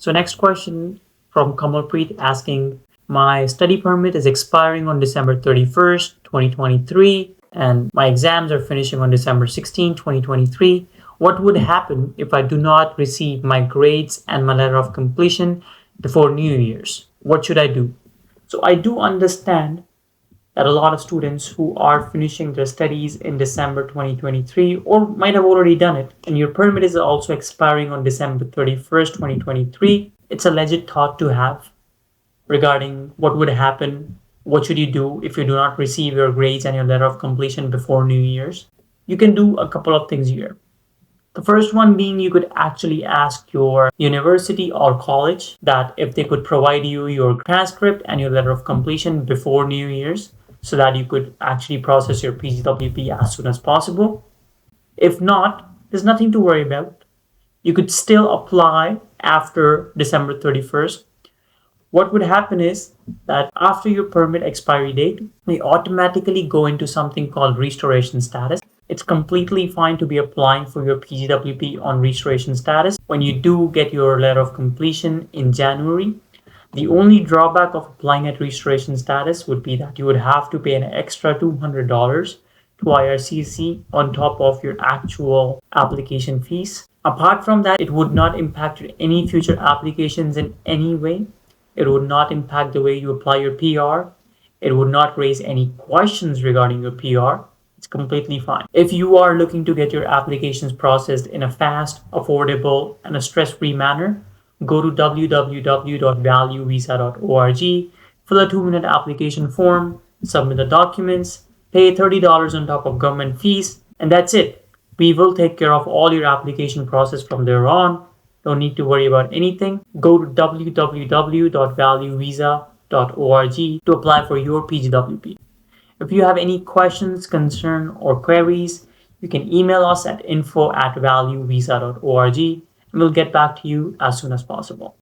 So next question from Kamalpreet asking, my study permit is expiring on December 31st, 2023, and my exams are finishing on December 16, 2023. What would happen if I do not receive my grades and my letter of completion before New Year's? What should I do? So I do understand that a lot of students who are finishing their studies in December 2023 or might have already done it, and your permit is also expiring on December 31st, 2023, it's a legit thought to have regarding what would happen, what should you do if you do not receive your grades and your letter of completion before New Year's. You can do a couple of things here. The first one being you could actually ask your university or college that if they could provide you your transcript and your letter of completion before New Year's so that you could actually process your PGWP as soon as possible. If not, there's nothing to worry about. You could still apply after December 31st. What would happen is that after your permit expiry date, we automatically go into something called restoration status. It's completely fine to be applying for your PGWP on restoration status when you do get your letter of completion in January. The only drawback of applying at restoration status would be that you would have to pay an extra $200 to IRCC on top of your actual application fees. Apart from that, it would not impact any future applications in any way. It would not impact the way you apply your PR. It would not raise any questions regarding your PR. It's completely fine. If you are looking to get your applications processed in a fast, affordable, and a stress-free manner, go to www.valuevisa.org, fill a 2-minute application form, submit the documents, pay $30 on top of government fees, and that's it. We will take care of all your application process from there on. Don't need to worry about anything. Go to www.valuevisa.org to apply for your PGWP. If you have any questions, concern, or queries, you can email us at info@valuevisa.org and we'll get back to you as soon as possible.